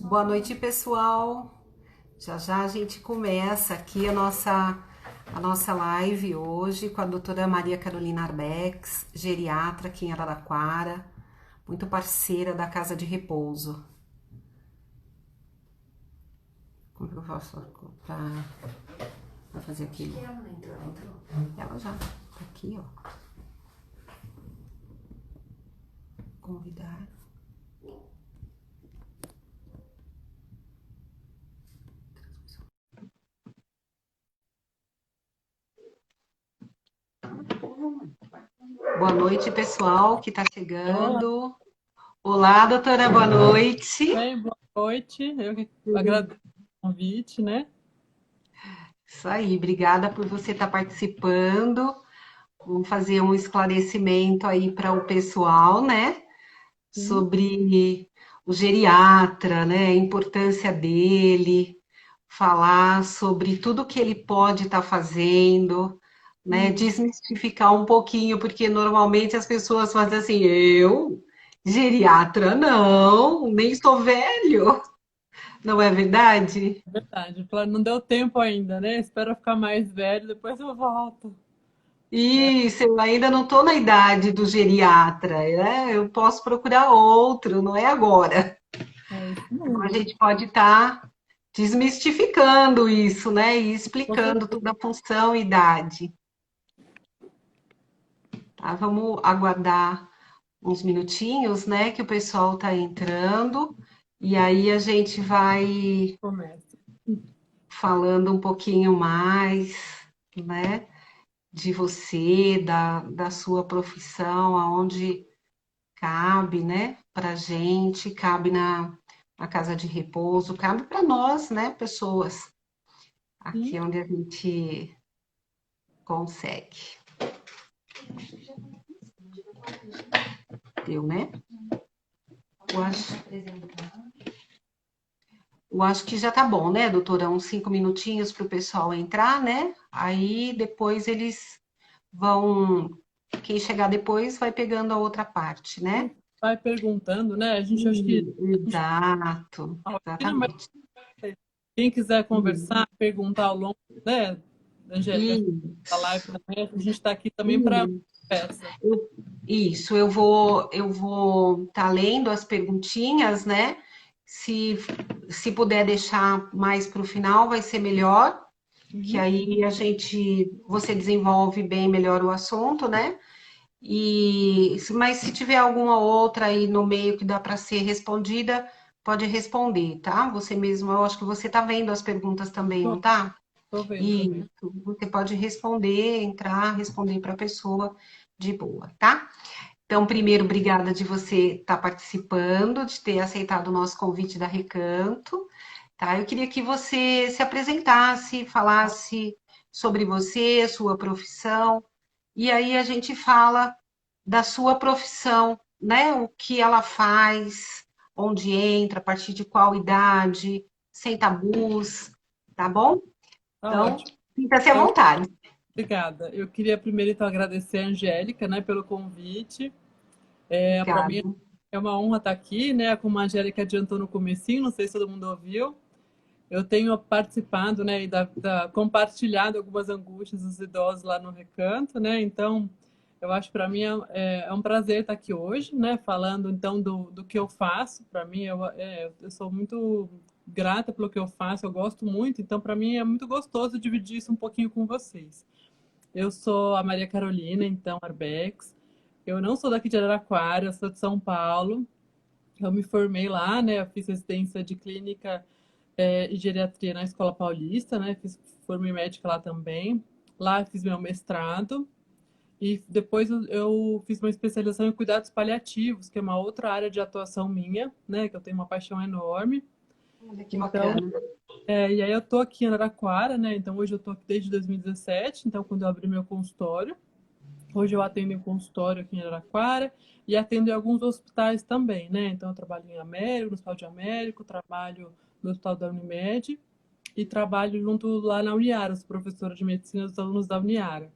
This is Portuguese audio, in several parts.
Boa noite, pessoal. Já já a gente começa aqui a nossa live hoje com a doutora Maria Carolina Arbex, geriatra aqui em Araraquara, muito parceira da Casa de Repouso. Como que eu faço pra fazer aquilo? Ela não entrou, Ela já tá aqui, ó. Convidar. Boa noite, pessoal que está Olá, chegando. Olá, doutora, boa noite. bem, boa noite. Eu que agradeço o convite, né? Isso aí, obrigada por você estar participando. Vamos fazer um esclarecimento aí para o pessoal, né? Sim. Sobre o geriatra, né? A importância dele, falar sobre tudo que ele pode estar fazendo, né? Isso. Desmistificar um pouquinho, porque normalmente as pessoas fazem assim, eu, geriatra, não, nem sou velho, não é verdade? É verdade. Não deu tempo ainda, né? Espero ficar mais velho, depois eu volto. É, Isso, eu ainda não estou na idade do geriatra, né? Eu posso procurar outro, não é agora. é isso Então, a mesmo. gente pode estar desmistificando isso, né? E Com explicando certeza. toda a função e idade. Tá? Vamos aguardar uns minutinhos, né? Que o pessoal está entrando. E aí a gente vai Começa. falando um pouquinho mais, né? De você, da sua profissão, aonde cabe, né, para gente, cabe na casa de repouso, cabe para nós, né, pessoas. Aqui Sim. é onde a gente consegue. Deu, né? Eu acho, eu acho que já tá bom, né, doutora? Uns 5 minutinhos para o pessoal entrar, né? Aí depois eles vão. Quem chegar depois vai pegando a outra parte, A né? gente vai perguntando, né? A gente acho que a gente Exato, tem uma rotina, mas exatamente. quem quiser conversar, perguntar ao longo, né, da Angélica, da live Isso, também, a gente está aqui também para isso. conversa. Isso, eu vou estar lendo as perguntinhas, né? Se, se puder deixar mais para o final, vai ser melhor, que Uhum. aí você desenvolve bem melhor o assunto, né? Mas se tiver alguma outra aí no meio que dá para ser respondida, pode responder, tá? Você mesmo, eu acho que você está vendo as perguntas também, não Tô, tá? tô vendo também. Isso, você pode responder, entrar, responder para a pessoa de boa, tá? Então, primeiro, obrigada de você estar participando, de ter aceitado o nosso convite da Recanto, tá? Eu queria que você se apresentasse, falasse sobre você, sua profissão, e aí a gente fala da sua profissão, né? O que ela faz, onde entra, a partir de qual idade, sem tabus, tá bom? Tá Então, ótimo. sinta-se à Eu vontade. Obrigada. Eu queria primeiro então agradecer a Angélica, né, pelo convite. Para mim Obrigada. é uma honra estar aqui, né? Como a Angélica adiantou no comecinho, não sei se todo mundo ouviu. Eu tenho participado, né, e compartilhado algumas angústias dos idosos lá no Recanto, né? Então, eu acho que para mim é um prazer estar aqui hoje, né? Falando então do que eu faço. Para mim, eu sou muito grata pelo que eu faço, eu gosto muito. Então, para mim é muito gostoso dividir isso um pouquinho com vocês. Eu sou a Maria Carolina, então, Arbex. Eu não sou daqui de Araraquara, eu sou de São Paulo. Eu me formei lá, né? Eu fiz residência de clínica e geriatria na Escola Paulista, né? Formei médica lá também. Lá eu fiz meu mestrado. E depois eu fiz uma especialização em cuidados paliativos, que é uma outra área de atuação minha, né? Que eu tenho uma paixão enorme. Olha que Então, bacana. e aí eu tô aqui em Araraquara, né? Então hoje eu tô aqui desde 2017, então quando eu abri meu consultório. Hoje eu atendo em consultório aqui em Araraquara e atendo em alguns hospitais também, né? Então eu trabalho em Américo, no Hospital de Américo, trabalho no Hospital da Unimed e trabalho junto lá na Uniara, sou professora de medicina dos alunos da Uniara.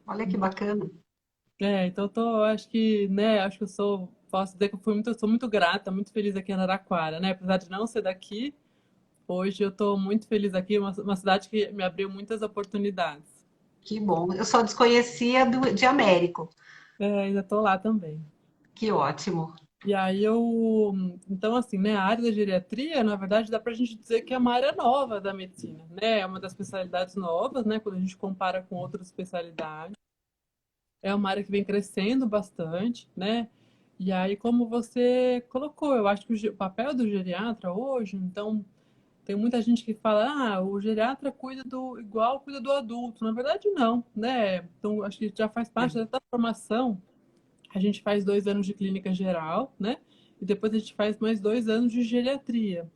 Olha que Então, bacana. então acho que, né, acho que eu sou posso dizer que sou muito grata, muito feliz aqui em Araraquara, né? Apesar de não ser daqui, hoje eu estou muito feliz aqui, uma cidade que me abriu muitas oportunidades. Que bom. Eu só desconhecia de Américo. É, ainda estou lá também. Que ótimo. E aí então assim, né, a área da geriatria, na verdade, dá para a gente dizer que é uma área nova da medicina, né? É uma das especialidades novas, né, quando a gente compara com outras especialidades. É uma área que vem crescendo bastante, né? E aí, como você colocou, eu acho que o papel do geriatra hoje, então, tem muita gente que fala, o geriatra cuida cuida do adulto. Na verdade, não, né? Então, acho que já faz parte da formação. A gente faz 2 anos de clínica geral, né? E depois a gente faz mais 2 anos de geriatria.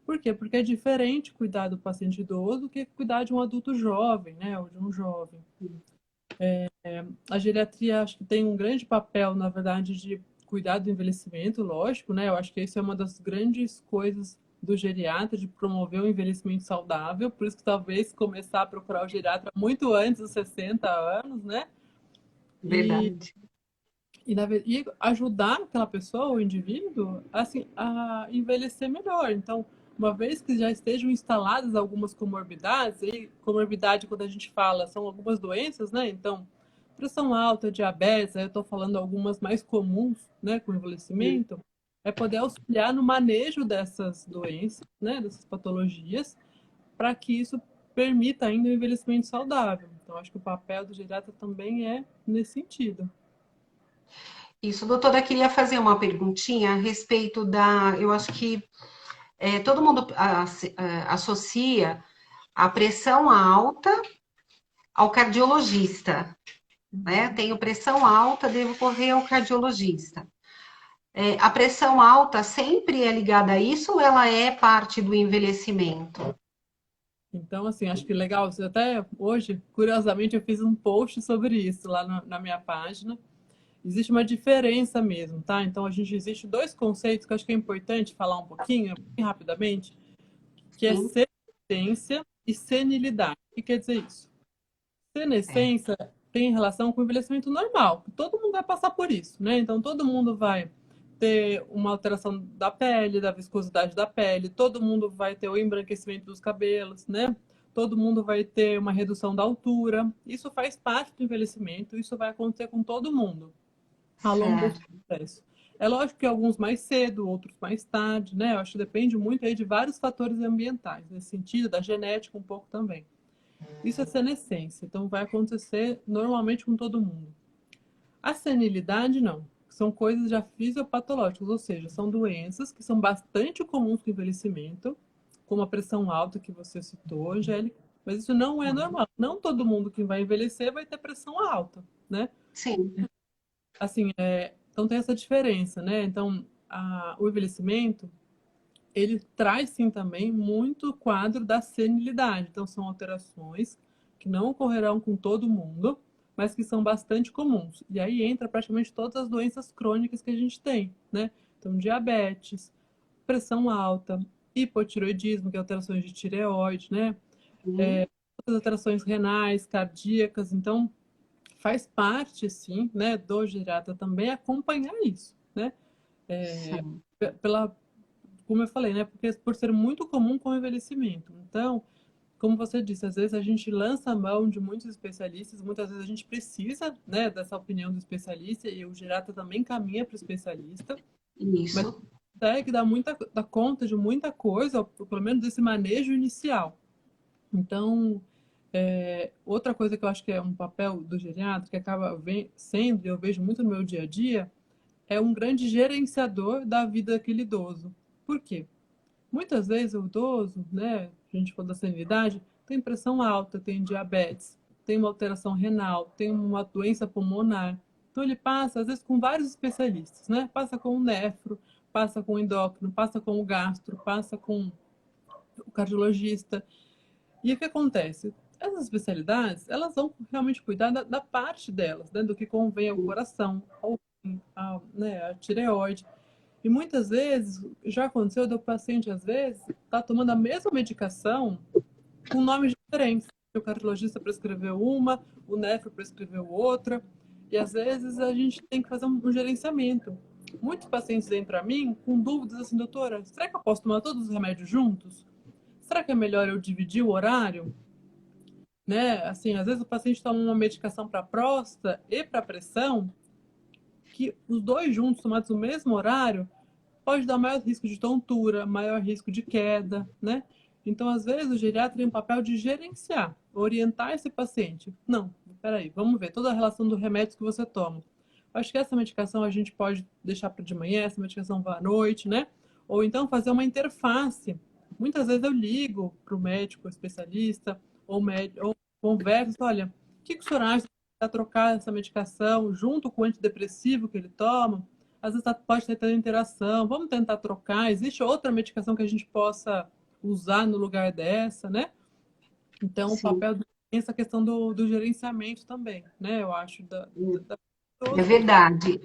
Por quê? Porque é diferente cuidar do paciente idoso do que cuidar de um adulto jovem, né? Ou de um jovem. A geriatria acho que tem um grande papel, na verdade, de cuidar do envelhecimento, lógico, né? Eu acho que isso é uma das grandes coisas do geriatra, de promover o envelhecimento saudável, por isso que talvez começar a procurar o geriatra muito antes dos 60 anos, né? E, Verdade. e ajudar aquela pessoa, o indivíduo, assim, a envelhecer melhor. Então, uma vez que já estejam instaladas algumas comorbidades, e comorbidade, quando a gente fala, são algumas doenças, né? Então, pressão alta, diabetes, aí eu estou falando algumas mais comuns, né, com envelhecimento, é poder auxiliar no manejo dessas doenças, né, dessas patologias, para que isso permita ainda o envelhecimento saudável. Então, acho que o papel do geriatra também é nesse sentido. Isso, doutora, queria fazer uma perguntinha a respeito da. Eu acho que todo mundo associa a pressão alta ao cardiologista, né? Uhum. Tenho pressão alta, devo correr ao cardiologista. A pressão alta sempre é ligada a isso ou ela é parte do envelhecimento? Então, assim, acho que legal. Até hoje, curiosamente, eu fiz um post sobre isso lá na minha página. Existe uma diferença mesmo, tá? Então, existe dois conceitos que eu acho que é importante falar um pouquinho, bem rapidamente, que é Sim, senescência e senilidade. O que quer dizer isso? é, Senescência tem relação com o envelhecimento normal. Todo mundo vai passar por isso, né? Então, todo mundo vai ter uma alteração da pele, da viscosidade da pele, todo mundo vai ter o embranquecimento dos cabelos, né? Todo mundo vai ter uma redução da altura. Isso faz parte do envelhecimento, isso vai acontecer com todo mundo ao longo desse certo. processo. É lógico que alguns mais cedo, outros mais tarde, né? Eu acho que depende muito aí de vários fatores ambientais, nesse sentido, da genética um pouco também. Isso é senescência, então vai acontecer normalmente com todo mundo. A senilidade, não. São coisas já fisiopatológicas, ou seja, são doenças que são bastante comuns com o envelhecimento, como a pressão alta que você citou, Angélica, mas isso não é normal. Não todo mundo que vai envelhecer vai ter pressão alta, né? Sim, Assim, então tem essa diferença, né? Então, o envelhecimento, ele traz sim também muito quadro da senilidade. Então, são alterações que não ocorrerão com todo mundo, mas que são bastante comuns. E aí entra praticamente todas as doenças crônicas que a gente tem, né? Então, diabetes, pressão alta, hipotireoidismo, que é alterações de tireoide, né? sim, Outras alterações renais, cardíacas. Então, faz parte, sim, né, do geriatra também acompanhar isso, né? sim. Pela, como eu falei, né? Porque por ser muito comum com o envelhecimento. Então, como você disse, às vezes a gente lança a mão de muitos especialistas, muitas vezes a gente precisa, né, dessa opinião do especialista e o geriatra também caminha para o especialista, mas Isso. consegue dar conta de muita coisa, ou pelo menos desse manejo inicial. Então, outra coisa que eu acho que é um papel do geriatra, que acaba sendo, e eu vejo muito no meu dia a dia, é um grande gerenciador da vida daquele idoso. Por quê? Muitas vezes o idoso, né, a gente falou da senilidade, tem pressão alta, tem diabetes, tem uma alteração renal, tem uma doença pulmonar. Então ele passa, às vezes, com vários especialistas, né? Passa com o nefro, passa com o endócrino, passa com o gastro, passa com o cardiologista. E o que acontece? Essas especialidades, elas vão realmente cuidar da parte delas, né? Do que convém ao coração, ao rim, né, a tireoide. E muitas vezes, já aconteceu do paciente, às vezes, tá tomando a mesma medicação com nomes diferentes. O cardiologista prescreveu uma, o nefro prescreveu outra, e às vezes a gente tem que fazer um gerenciamento. Muitos pacientes vêm para mim com dúvidas assim, doutora, será que eu posso tomar todos os remédios juntos? Será que é melhor eu dividir o horário? Né? Assim, às vezes o paciente toma uma medicação para próstata e para pressão, que os dois juntos, tomados no mesmo horário, pode dar maior risco de tontura, maior risco de queda, né? Então, às vezes, o geriatra tem um papel de gerenciar, orientar esse paciente. Não, peraí, vamos ver toda a relação dos remédios que você toma. Acho que essa medicação a gente pode deixar para de manhã, essa medicação vai à noite, né? Ou então fazer uma interface. Muitas vezes eu ligo para o médico especialista ou converso, olha, o que o senhor acha para trocar essa medicação junto com o antidepressivo que ele toma? Às vezes pode ter interação, vamos tentar trocar. Existe outra medicação que a gente possa usar no lugar dessa, né? Então, o Sim. papel essa questão do gerenciamento também, né? Eu acho da É verdade.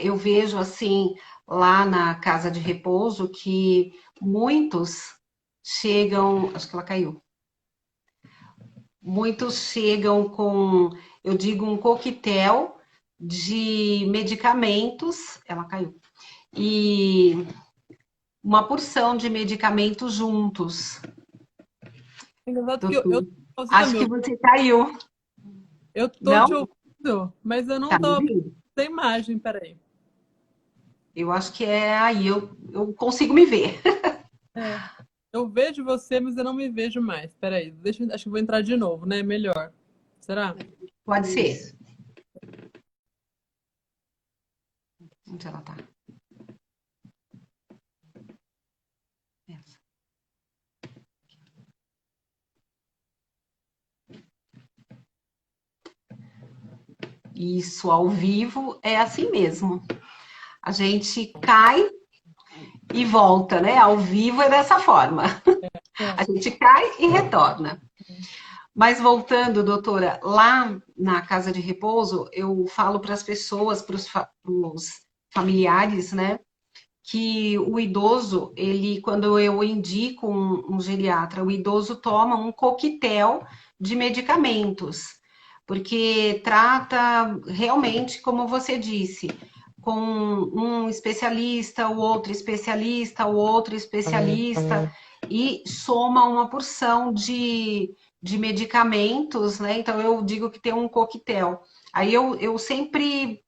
Eu vejo assim lá na casa de repouso que muitos chegam, acho que ela caiu. Muitos chegam com, eu digo, um coquetel de medicamentos, ela caiu, e uma porção de medicamentos juntos. é engraçado que Doutor, você tá acho me que ouvindo? você caiu, Eu tô te não? ouvindo, mas eu Tá não me tô ouvindo? sem imagem, peraí. Eu acho que é aí, eu consigo me ver. É, eu vejo você, mas eu não me vejo mais. Peraí, acho que eu vou entrar de novo, né? Melhor. Será? Pode ser. Onde ela tá? Essa. Isso, ao vivo é assim mesmo. A gente cai e volta, né? Ao vivo é dessa forma. É. A gente cai e retorna. Mas voltando, doutora, lá na casa de repouso, eu falo para as pessoas, para os familiares, né, que o idoso, ele, quando eu indico um geriatra, o idoso toma um coquetel de medicamentos, porque trata realmente, como você disse, com um especialista, o outro especialista, e soma uma porção de medicamentos, né? Então eu digo que tem um coquetel. Aí eu sempre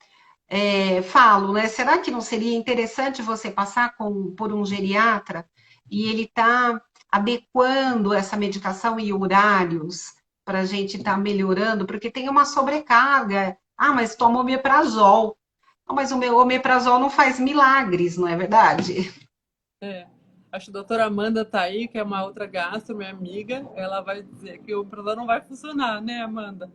falo, né? Será que não seria interessante você passar por um geriatra e ele tá adequando essa medicação e horários para a gente estar melhorando? Porque tem uma sobrecarga. Ah, mas toma omeprazol. Ah, mas o meu omeprazol não faz milagres, não é verdade? É. Acho que a doutora Amanda tá aí, que é uma outra gastro, minha amiga. Ela vai dizer que o produto não vai funcionar, né, Amanda?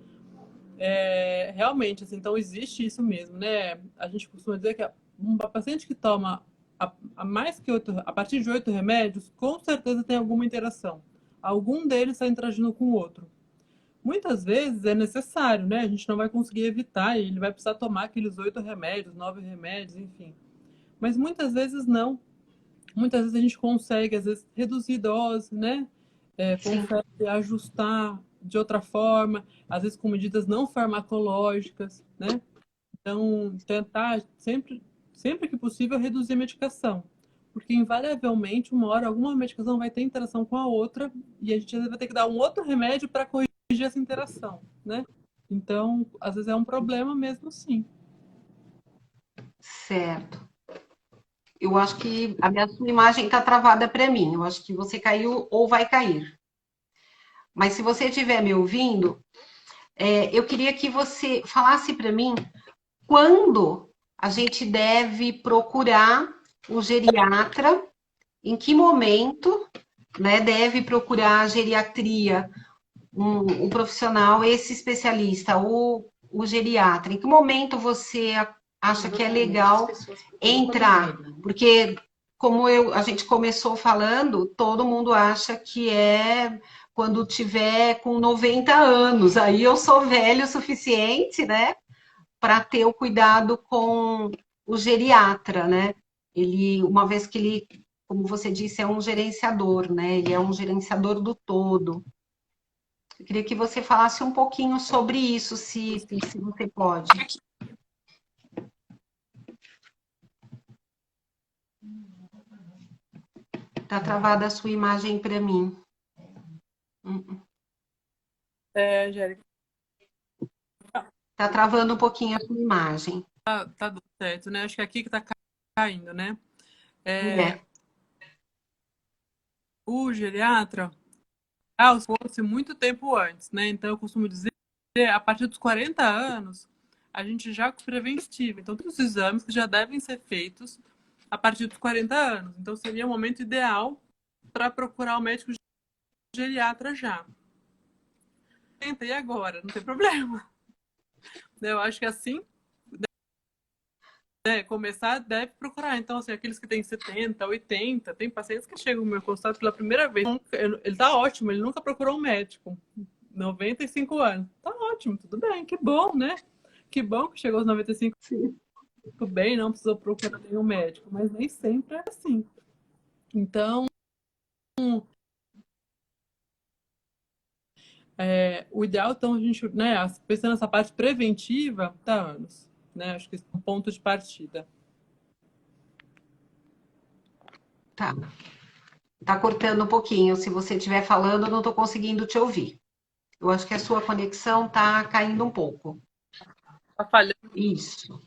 É, realmente, assim, então existe isso mesmo, né? A gente costuma dizer que um paciente que toma mais que a partir de 8 remédios, com certeza tem alguma interação. Algum deles está interagindo com o outro. Muitas vezes é necessário, né? A gente não vai conseguir evitar, e ele vai precisar tomar aqueles 8 remédios, 9 remédios, enfim. Mas muitas vezes não. Muitas vezes a gente consegue, às vezes, reduzir dose, né? Sim, Consegue ajustar de outra forma, às vezes com medidas não farmacológicas, né? Então, tentar sempre que possível reduzir a medicação. Porque invariavelmente, uma hora, alguma medicação vai ter interação com a outra e a gente às vezes vai ter que dar um outro remédio para corrigir essa interação, né? Então, às vezes é um problema mesmo, sim. certo. Eu acho que a sua imagem está travada para mim. Eu acho que você caiu ou vai cair. Mas se você estiver me ouvindo, eu queria que você falasse para mim quando a gente deve procurar o geriatra, em que momento, né, deve procurar a geriatria, um profissional, esse especialista, o geriatra, em que momento você acha que é legal entrar? Porque, como a gente começou falando, todo mundo acha que é quando tiver com 90 anos, aí eu sou velho o suficiente, né, para ter o cuidado com o geriatra, né? Ele, uma vez que ele, como você disse, é um gerenciador, né? Ele é um gerenciador do todo. Eu queria que você falasse um pouquinho sobre isso, se você pode. Tá travada a sua imagem para mim. Angélica, Tá travando um pouquinho a sua imagem. tá dando certo, né? Acho que é aqui que tá caindo, né? É. O geriatra, se fosse muito tempo antes, né? Então eu costumo dizer, a partir dos 40 anos, a gente já preventivo. Então, todos os exames que já devem ser feitos a partir dos 40 anos. Então, seria o momento ideal para procurar o médico geriatra já. E agora? Não tem problema. Eu acho que assim, começar, deve procurar. Então, assim, aqueles que têm 70, 80, tem pacientes que chegam no meu consultório pela primeira vez. Ele tá ótimo, ele nunca procurou um médico. 95 anos. Tá ótimo, tudo bem, que bom, né? Que bom que chegou aos 95. Sim. Tudo bem, não precisou procurar nenhum médico, mas nem sempre é assim. Então, o ideal, então, a gente, né, pensando nessa parte preventiva, tá anos, né? Acho que esse é um ponto de partida. Tá. Tá cortando um pouquinho. Se você estiver falando, eu não tô conseguindo te ouvir. Eu acho que a sua conexão tá caindo um pouco. Tá falhando. Isso.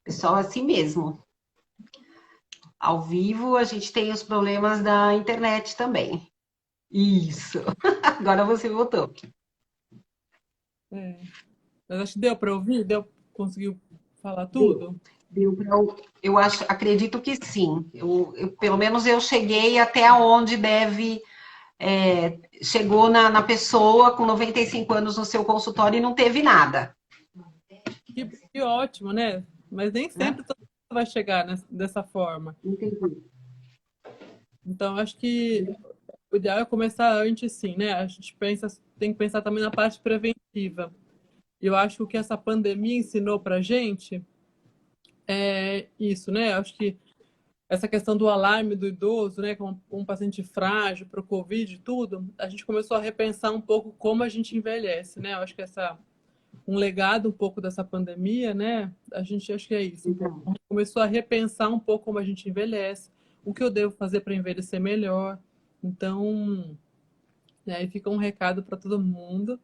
Pessoal, assim mesmo. Ao vivo, a gente tem os problemas da internet também. Isso. Agora você voltou. Mas acho que deu para ouvir? Conseguiu falar Deu. tudo? Deu pra, eu acho, acredito que sim. Pelo menos eu cheguei até onde deve. Chegou na pessoa com 95 anos no seu consultório e não teve nada. Que ótimo, né? Mas nem Né? sempre todo mundo vai chegar dessa forma. Entendi. Então, acho que o ideal é começar antes, sim, né? A gente tem que pensar também na parte preventiva. Eu acho que essa pandemia ensinou pra gente isso, né? Acho que essa questão do alarme do idoso, né, com um paciente frágil para o Covid e tudo, a gente começou a repensar um pouco como a gente envelhece, né? Eu acho que um legado um pouco dessa pandemia, né? A gente acho que é isso, um pouco. A gente começou a repensar um pouco como a gente envelhece, o que eu devo fazer para envelhecer melhor. Então, aí fica um recado para todo mundo.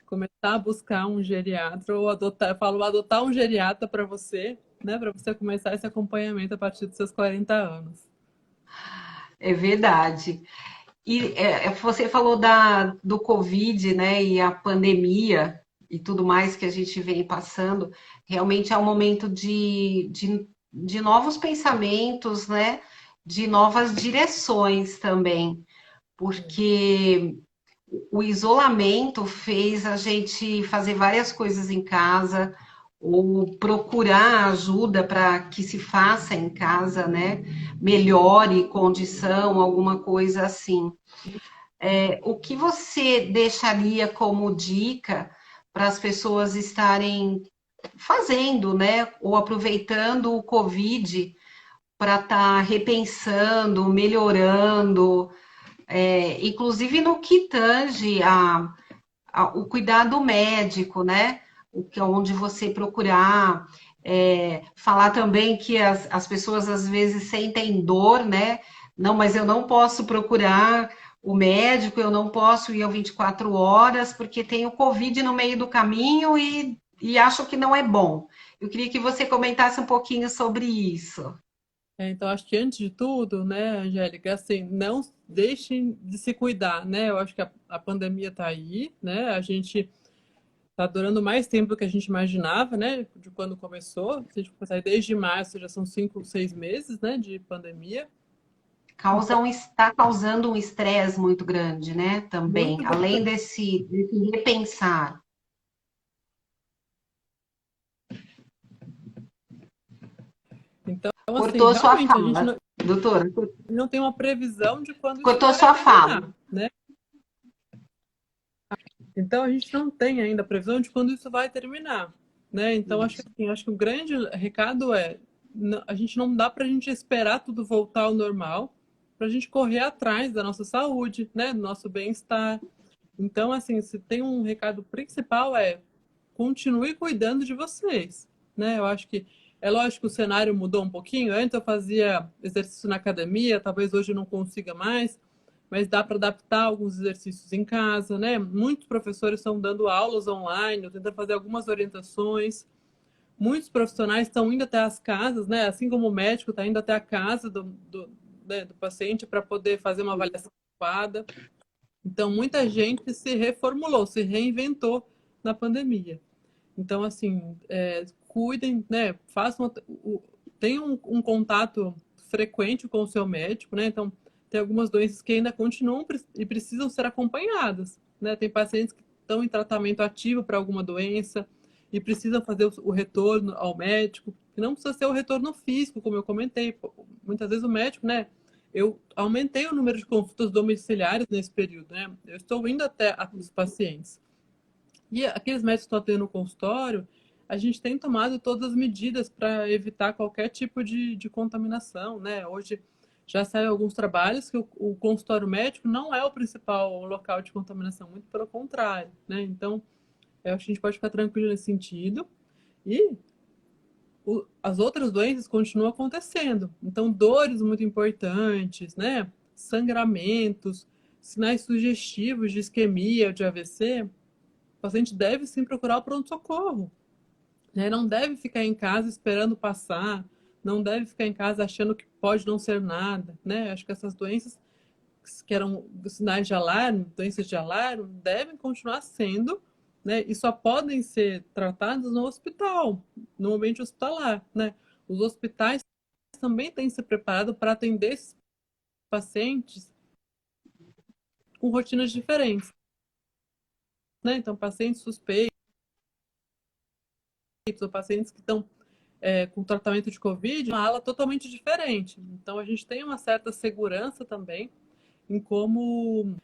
Começar a buscar um geriatra ou adotar, eu falo, adotar um geriatra para você, né? Para você começar esse acompanhamento a partir dos seus 40 anos. É verdade. E você falou do Covid, né, e a pandemia e tudo mais que a gente vem passando. Realmente é um momento de novos pensamentos, né, de novas direções também, porque o isolamento fez a gente fazer várias coisas em casa ou procurar ajuda para que se faça em casa, né? Melhore condição, alguma coisa assim. O que você deixaria como dica para as pessoas estarem fazendo, né? Ou aproveitando o Covid para estar repensando, melhorando, inclusive no que tange o cuidado médico, né? Onde você procurar. Falar também que as pessoas às vezes sentem dor, né? Não, mas eu não posso procurar o médico, eu não posso ir ao 24 horas, porque tem o Covid no meio do caminho e acho que não é bom. Eu queria que você comentasse um pouquinho sobre isso. Então, acho que antes de tudo, né, Angélica, assim, não deixem de se cuidar, né? Eu acho que a pandemia está aí, né? A gente está durando mais tempo do que a gente imaginava, né? De quando começou. Se a gente pensar desde março, já são 5, 6 meses, né, de pandemia. Está causando um estresse muito grande, né? Também, Muito além grande. desse repensar. Então, assim, Cortou sua realmente, a gente fala, doutora. não tem uma previsão de quando isso Cortou vai sua fala. terminar, né? Então, a gente não tem ainda a previsão de quando isso vai terminar, né? Então, acho que, Isso. assim, acho que o grande recado é a gente não dá para a gente esperar tudo voltar ao normal, para a gente correr atrás da nossa saúde, né? Do nosso bem-estar. Então, assim, se tem um recado principal continue cuidando de vocês, né? Eu acho que É lógico que o cenário mudou um pouquinho. Antes eu fazia exercício na academia, talvez hoje eu não consiga mais, mas dá para adaptar alguns exercícios em casa, né? Muitos professores estão dando aulas online, tentando fazer algumas orientações. Muitos profissionais estão indo até as casas, né? Assim como o médico está indo até a casa né, do paciente para poder fazer uma avaliação adequada. Então, muita gente se reformulou, se reinventou na pandemia. Então, assim, cuidem, né? Façam, tenham um contato frequente com o seu médico, né? Então, tem algumas doenças que ainda continuam e precisam ser acompanhadas, né? Tem pacientes que estão em tratamento ativo para alguma doença e precisam fazer o retorno ao médico. E não precisa ser o retorno físico, como eu comentei. Muitas vezes o médico, né? Eu aumentei o número de consultas domiciliares nesse período, né? Eu estou indo até os pacientes. E aqueles médicos que estão atendendo no consultório, a gente tem tomado todas as medidas para evitar qualquer tipo de contaminação, né? Hoje já saíram alguns trabalhos que o consultório médico não é o principal local de contaminação, muito pelo contrário, né? Então, eu acho que a gente pode ficar tranquilo nesse sentido. E as outras doenças continuam acontecendo. Então, dores muito importantes, né? Sangramentos, sinais sugestivos de isquemia, de AVC, o paciente deve sim procurar o pronto-socorro, né? Não deve ficar em casa esperando passar, não deve ficar em casa achando que pode não ser nada, né? Acho que essas doenças que eram sinais de alarme, doenças de alarme, devem continuar sendo, né? E só podem ser tratadas no hospital, no ambiente hospitalar, né? Os hospitais também têm que ser preparados para atender esses pacientes com rotinas diferentes, né? Então, pacientes suspeitos ou pacientes que estão com tratamento de Covid, uma ala totalmente diferente. Então, a gente tem uma certa segurança também em como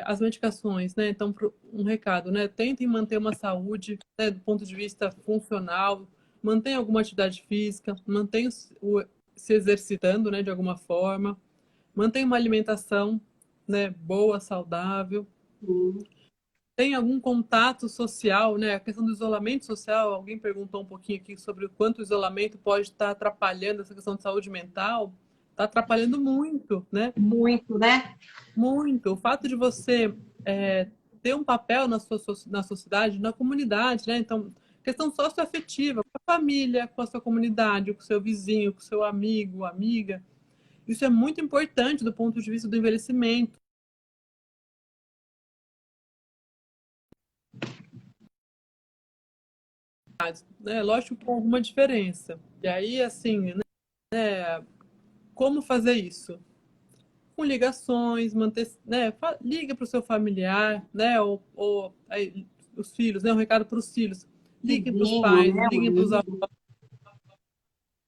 as medicações, né? Então, um recado, né? Tentem manter uma saúde, né, do ponto de vista funcional, mantenha alguma atividade física, mantenha se exercitando, né, de alguma forma, mantenha uma alimentação, né, boa, saudável, tem algum contato social, né? A questão do isolamento social, alguém perguntou um pouquinho aqui sobre o quanto o isolamento pode estar atrapalhando essa questão de saúde mental. Está atrapalhando muito, né? Muito, né? Muito. O fato de você ter um papel na sociedade, na comunidade, né? Então, questão socioafetiva, com a família, com a sua comunidade, com o seu vizinho, com o seu amigo, amiga. Isso é muito importante do ponto de vista do envelhecimento. Né? Lógico, com alguma diferença. E aí, assim, né? Como fazer isso? Com ligações, manter, né? Liga para o seu familiar, né? Ou aí, os filhos, né? Um recado para os filhos. Liguem para os Vizinho, pais, né? liguem para os avós.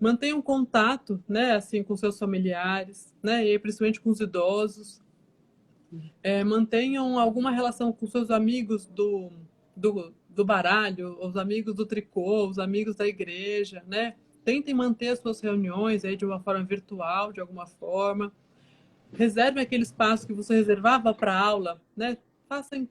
Mantenham contato, né? Assim, com seus familiares, né? E aí, principalmente com os idosos. Mantenham alguma relação com seus amigos do baralho, os amigos do tricô, os amigos da igreja, né? Tentem manter as suas reuniões aí de uma forma virtual, de alguma forma. Reserve aquele espaço que você reservava para aula, né?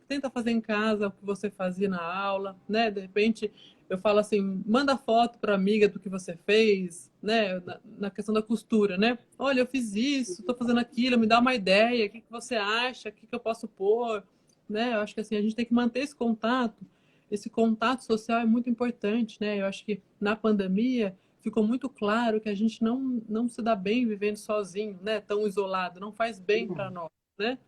Tenta fazer em casa o que você fazia na aula, né? De repente, eu falo assim, manda foto para amiga do que você fez, né? Na questão da costura, né? Olha, eu fiz isso, estou fazendo aquilo, me dá uma ideia, o que você acha, o que eu posso pôr, né? Eu acho que assim, a gente tem que manter esse contato social é muito importante, né? Eu acho que na pandemia ficou muito claro que a gente não se dá bem vivendo sozinho, né? Tão isolado, não faz bem para nós, né?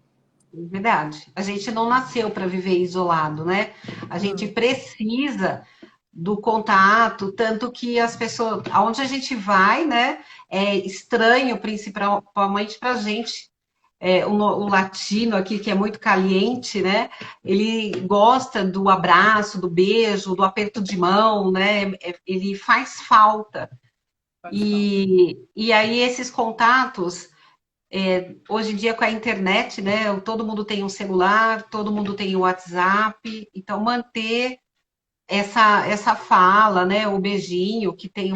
Verdade. A gente não nasceu para viver isolado, né? A gente Não. precisa do contato, tanto que as pessoas, aonde a gente vai, né, é estranho, principalmente para a gente. O latino aqui, que é muito caliente, né? Ele gosta do abraço, do beijo, do aperto de mão, né? Ele faz falta. Faz falta. E aí esses contatos hoje em dia com a internet, né? Todo mundo tem um celular, todo mundo tem o WhatsApp, então manter essa fala, né? O beijinho, que tem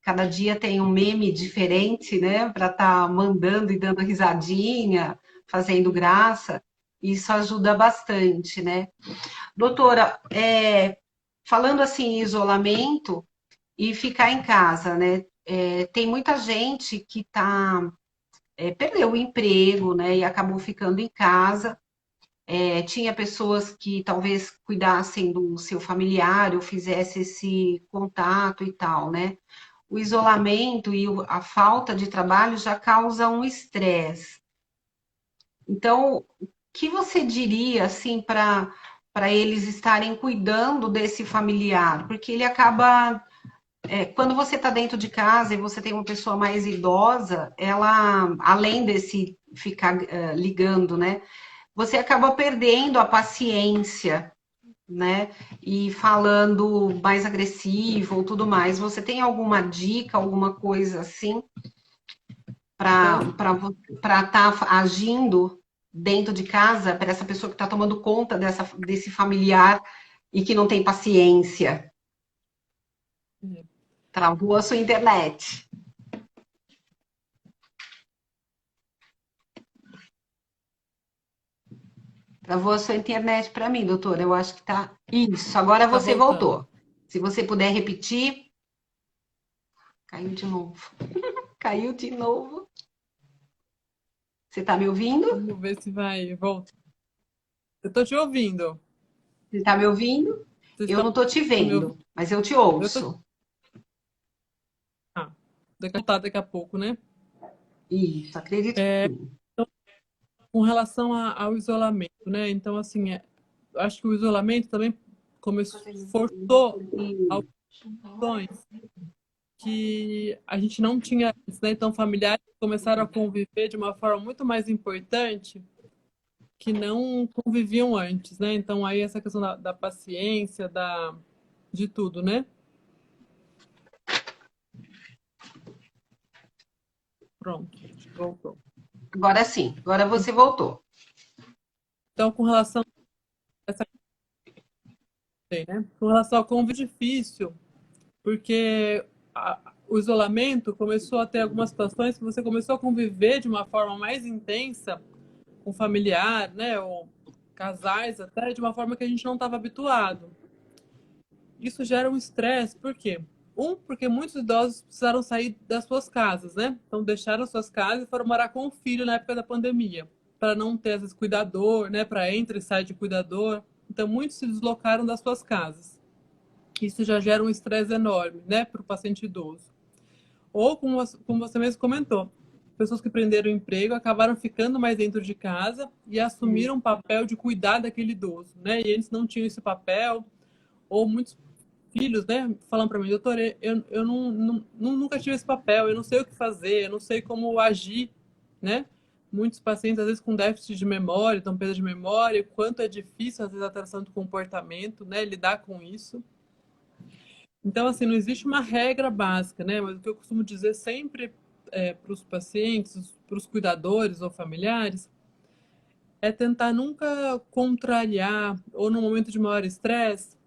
cada dia tem um meme diferente, né? Para estar mandando e dando risadinha, fazendo graça, isso ajuda bastante, né? Doutora, falando assim em isolamento, e ficar em casa, né? Tem muita gente que perdeu o emprego, né? E acabou ficando em casa. Tinha pessoas que talvez cuidassem do seu familiar ou fizesse esse contato e tal, né? O isolamento e a falta de trabalho já causa um estresse. Então, o que você diria assim para eles estarem cuidando desse familiar? Porque ele acaba quando você está dentro de casa e você tem uma pessoa mais idosa, ela, além desse ficar ligando, né? Você acaba perdendo a paciência, né? E falando mais agressivo ou tudo mais. Você tem alguma dica, alguma coisa assim para Então, estar agindo dentro de casa para essa pessoa que está tomando conta desse familiar e que não tem paciência? Travou a sua internet. Travou a sua internet para mim, doutora. Eu acho que tá. Isso, agora tá você voltando. voltou. Se você puder repetir. Caiu de novo. Caiu de novo. Você está me ouvindo? Vamos ver se vai voltar. Eu tô te ouvindo. Você está me ouvindo? Vocês Eu estão não estou te me ouvindo? vendo, mas eu te Eu tô. ouço. Ah, daqui a pouco, né? Isso, acredito que sim. Então, com relação ao isolamento, né? Então, assim, acho que o isolamento também forçou ações que a gente não tinha antes, né? Então, familiares começaram a conviver de uma forma muito mais importante que não conviviam antes, né? Então, aí essa questão da paciência, de tudo, né? Pronto, acho que voltou. Agora sim, agora você voltou. Então, com relação a essa, né? Com relação ao convívio difícil, porque o isolamento começou a ter algumas situações que você começou a conviver de uma forma mais intensa com familiar, né, ou casais até, de uma forma que a gente não estava habituado. Isso gera um estresse, por quê? Porque muitos idosos precisaram sair das suas casas, né? Então deixaram suas casas e foram morar com o filho na época da pandemia, para não ter às vezes cuidador, né, para entra e sai de cuidador. Então muitos se deslocaram das suas casas. Isso já gera um estresse enorme, né, para o paciente idoso. Ou, como você mesmo comentou, pessoas que prenderam o emprego acabaram ficando mais dentro de casa e assumiram o papel de cuidar daquele idoso, né? E eles não tinham esse papel, ou muitos filhos, né, falando para mim, doutor, eu nunca tive esse papel, eu não sei o que fazer, eu não sei como agir, né? Muitos pacientes, às vezes, com déficit de memória, então perda de memória, quanto é difícil, às vezes, a alteração do comportamento, né, lidar com isso. Então, assim, não existe uma regra básica, né? Mas o que eu costumo dizer sempre para os pacientes, para os cuidadores ou familiares, é tentar nunca contrariar ou no momento de maior estresse,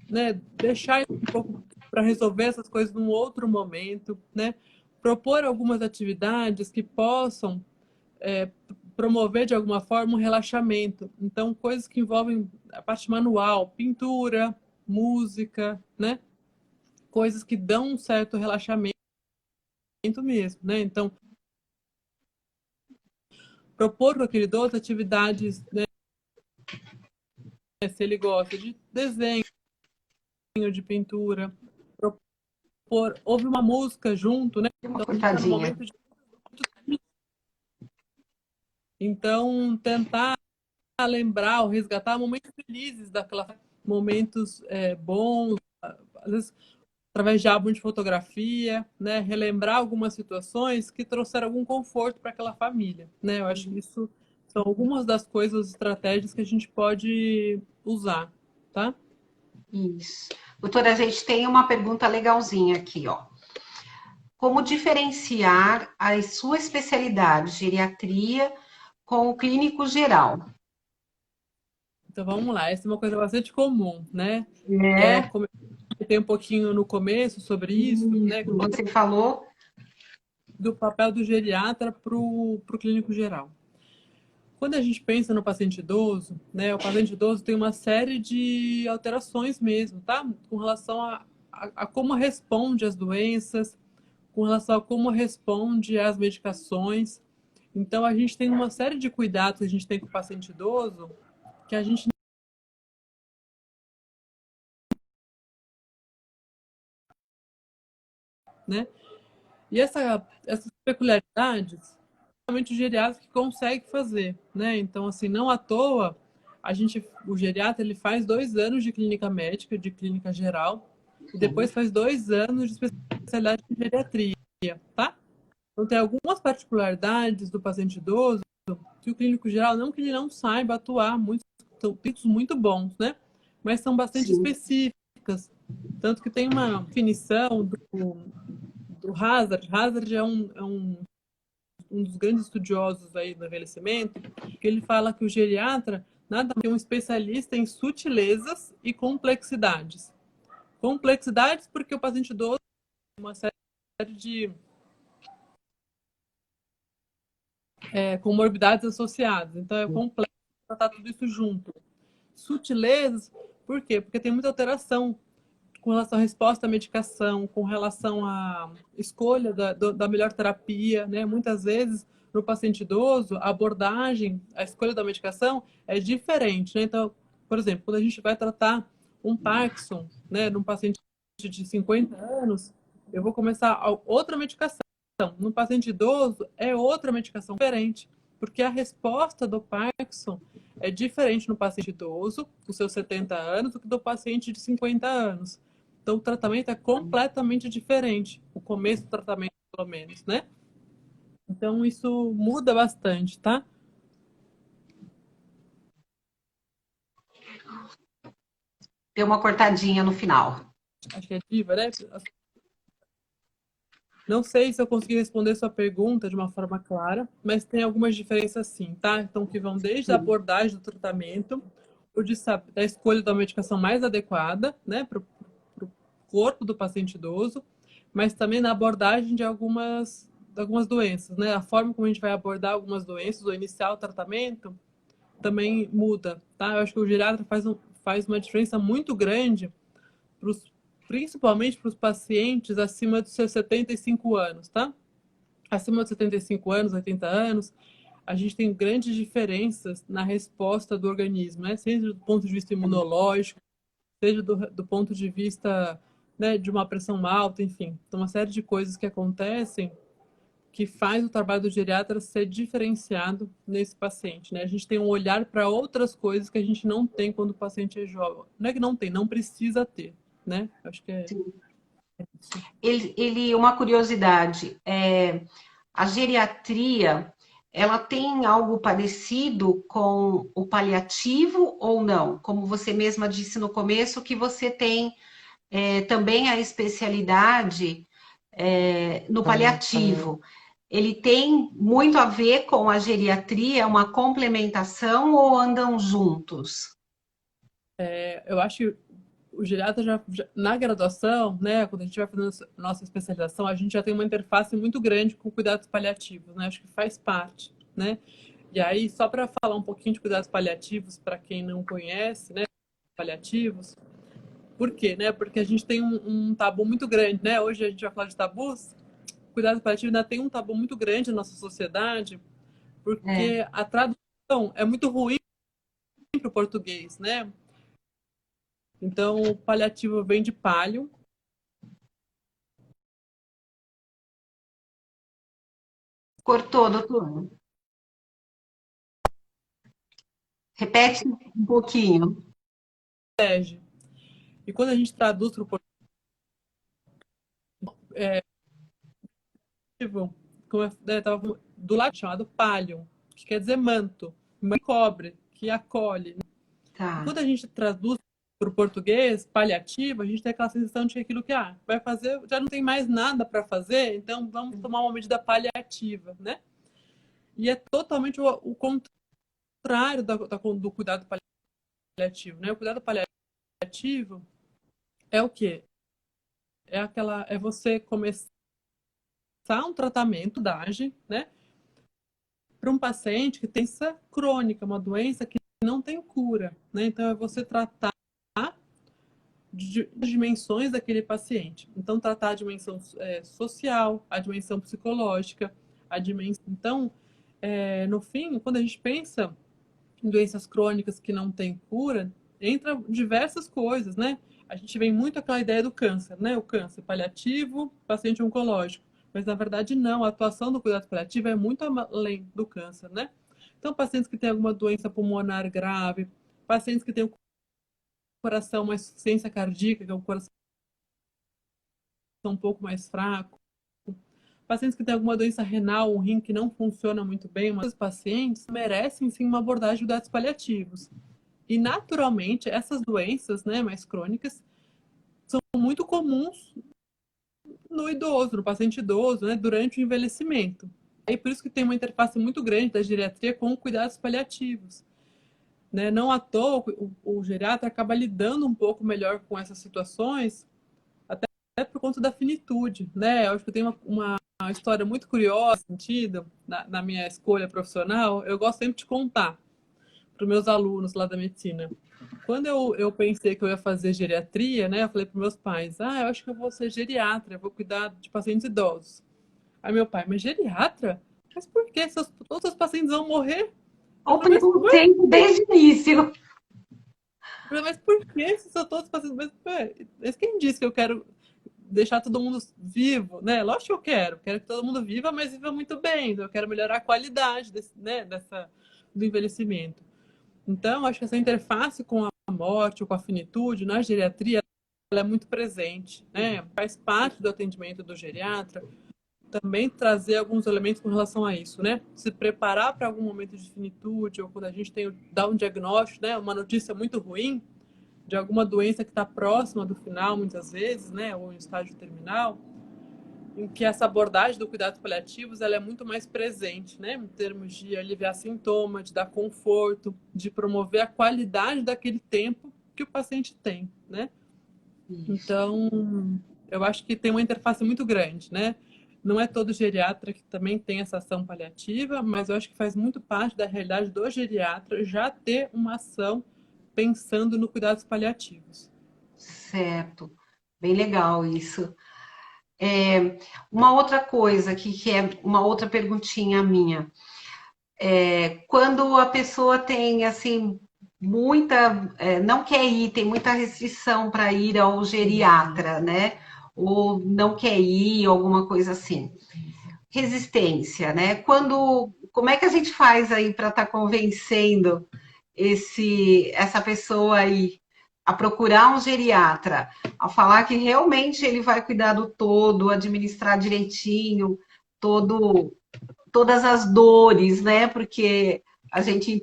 né? Deixar um pouco para resolver essas coisas num outro momento, né? Propor algumas atividades que possam promover de alguma forma um relaxamento. Então, coisas que envolvem a parte manual, pintura, música, né? Coisas que dão um certo relaxamento mesmo, né? Então, propor para aquele idoso atividades, né? Se ele gosta de desenho, de pintura, propor, ouvir uma música junto, né? Deu uma Então, a gente está no cortadinha. momento de... Então, tentar lembrar ou resgatar momentos felizes daquela momentos bons, às vezes através de álbum de fotografia, né, relembrar algumas situações que trouxeram algum conforto para aquela família, né? Eu acho que isso são algumas das coisas, estratégias que a gente pode usar, tá? Isso. Doutora, a gente tem uma pergunta legalzinha aqui, ó. Como diferenciar a sua especialidade, geriatria, com o clínico geral? Então vamos lá, essa é uma coisa bastante comum, né? É, Comentei um pouquinho no começo sobre isso, né? isso. Você falou. Do papel do geriatra para o clínico geral. Quando a gente pensa no paciente idoso, né, o paciente idoso tem uma série de alterações mesmo, tá? Com relação a como responde às doenças, com relação a como responde às medicações. Então, a gente tem uma série de cuidados que a gente tem com o paciente idoso que a gente, né? E essas peculiaridades, somente o geriatra que consegue fazer, né? Então, assim, não à toa, o geriatra, ele faz 2 anos de clínica médica, de clínica geral, e depois faz 2 anos de especialidade em geriatria, tá? Então, tem algumas particularidades do paciente idoso que o clínico geral, não que ele não saiba atuar, são pitos muito bons, né? Mas são bastante Sim, específicas. Tanto que tem uma definição do Hazard. Hazard um dos grandes estudiosos aí do envelhecimento, que ele fala que o geriatra nada mais que um especialista em sutilezas e complexidades. Complexidades porque o paciente idoso tem uma série de comorbidades associadas. Então, é complexo tratar tudo isso junto. Sutilezas, por quê? Porque tem muita alteração com relação à resposta à medicação, com relação à escolha da melhor terapia, né? Muitas vezes, no paciente idoso, a abordagem, a escolha da medicação é diferente, né? Então, por exemplo, quando a gente vai tratar um Parkinson, né, num paciente de 50 anos, eu vou começar outra medicação. No paciente idoso, é outra medicação diferente, porque a resposta do Parkinson é diferente no paciente idoso, com seus 70 anos, do que do paciente de 50 anos. Então, o tratamento é completamente diferente. O começo do tratamento, pelo menos, né? Então, isso muda bastante, tá? deu uma cortadinha no final. Acho que é diva, né? Não sei se eu consegui responder sua pergunta de uma forma clara, mas tem algumas diferenças sim, tá? Então, que vão desde a Sim. abordagem do tratamento, da escolha da medicação mais adequada, né, para o corpo do paciente idoso, mas também na abordagem de algumas doenças, né? A forma como a gente vai abordar algumas doenças, ou iniciar o tratamento, também muda, tá? Eu acho que o geriatra faz uma diferença muito grande principalmente para os pacientes acima dos seus 75 anos, tá? Acima dos 75 anos, 80 anos, a gente tem grandes diferenças na resposta do organismo, né? Seja do ponto de vista imunológico, seja do ponto de vista, né, de uma pressão alta, enfim. Então, uma série de coisas que acontecem que faz o trabalho do geriatra ser diferenciado nesse paciente, né? A gente tem um olhar para outras coisas que a gente não tem quando o paciente é jovem. Não é que não tem, não precisa ter, né? Acho que é isso. Uma curiosidade, a geriatria, ela tem algo parecido com o paliativo ou não? Como você mesma disse no começo, que você tem também a especialidade no paliativo. Ele tem muito a ver com a geriatria, uma complementação ou andam juntos? Eu acho que o geriatra na graduação, né, quando a gente vai fazendo nossa especialização, a gente já tem uma interface muito grande com cuidados paliativos, né? Acho que faz parte, né? E aí, só para falar um pouquinho de cuidados paliativos, para quem não conhece, né, paliativos, por quê, né? Porque a gente tem um tabu muito grande, né? Hoje a gente vai falar de tabus. Cuidado paliativo ainda tem um tabu muito grande na nossa sociedade, É. porque a tradução é muito ruim para o português, né? Então, o paliativo vem de palio. Cortou, doutor. Repete um pouquinho. E quando a gente traduz para o português, tava do lado chamado palio, que quer dizer manto, que cobre, que acolhe. E Tá. quando a gente traduz para o português paliativo, a gente tem aquela sensação de que aquilo que vai fazer, já não tem mais nada para fazer, então vamos tomar uma medida paliativa, né? E é totalmente o contrário do cuidado paliativo, né? O cuidado paliativo é o quê? É você começar um tratamento da AGE, né? Para um paciente que tem doença crônica, uma doença que não tem cura, né? Então é você tratar dimensões daquele paciente. Então, tratar a dimensão social, a dimensão psicológica, a dimensão... Então, no fim, quando a gente pensa em doenças crônicas que não têm cura, entra diversas coisas, né? A gente vem muito aquela ideia do câncer, né? O câncer paliativo, paciente oncológico. Mas, na verdade, não. A atuação do cuidado paliativo é muito além do câncer, né? Então, pacientes que têm alguma doença pulmonar grave, pacientes que têm o coração, uma insuficiência cardíaca, que é um coração um pouco mais fraco, pacientes que têm alguma doença renal, um rim que não funciona muito bem, mas os pacientes merecem sim uma abordagem de cuidados paliativos. E naturalmente essas doenças, né, mais crônicas, são muito comuns no idoso, no paciente idoso, né, durante o envelhecimento. E por isso que tem uma interface muito grande da geriatria com cuidados paliativos. Né? Não à toa, o geriatra acaba lidando um pouco melhor com essas situações, até por conta da finitude. Né? Eu acho que eu tenho uma história muito curiosa, sentido, na minha escolha profissional. Eu gosto sempre de contar para os meus alunos lá da medicina. Quando eu pensei que eu ia fazer geriatria, né, eu falei para meus pais, eu acho que eu vou ser geriatra, eu vou cuidar de pacientes idosos. Aí meu pai, mas geriatra? Mas por quê? Todos os pacientes vão morrer? Eu Eu falei, perguntei desde o início. mas por que se são todos pacientes? Mas quem disse que eu quero deixar todo mundo vivo, né? Lógico que eu quero que todo mundo viva, mas viva muito bem. Eu quero melhorar a qualidade do envelhecimento. Então, acho que essa interface com a morte ou com a finitude na geriatria, ela é muito presente, né? Faz parte do atendimento do geriatra também trazer alguns elementos com relação a isso, né? Se preparar para algum momento de finitude ou quando a gente dá um diagnóstico, né? Uma notícia muito ruim de alguma doença que está próxima do final, muitas vezes, né? Ou em estágio terminal, em que essa abordagem do cuidados paliativos ela é muito mais presente, né? Em termos de aliviar sintomas, de dar conforto, de promover a qualidade daquele tempo que o paciente tem, né? Então, eu acho que tem uma interface muito grande, né? Não é todo geriatra que também tem essa ação paliativa, mas eu acho que faz muito parte da realidade do geriatra já ter uma ação pensando no cuidados paliativos. Certo, bem legal isso. Uma outra coisa que é uma outra perguntinha minha. Quando a pessoa tem assim muita, não quer ir, tem muita restrição para ir ao geriatra, né? Ou não quer ir, alguma coisa assim. Resistência, né? Como é que a gente faz aí para estar convencendo essa pessoa aí a procurar um geriatra, a falar que realmente ele vai cuidar do todo, administrar direitinho, todo todas as dores, né? Porque a gente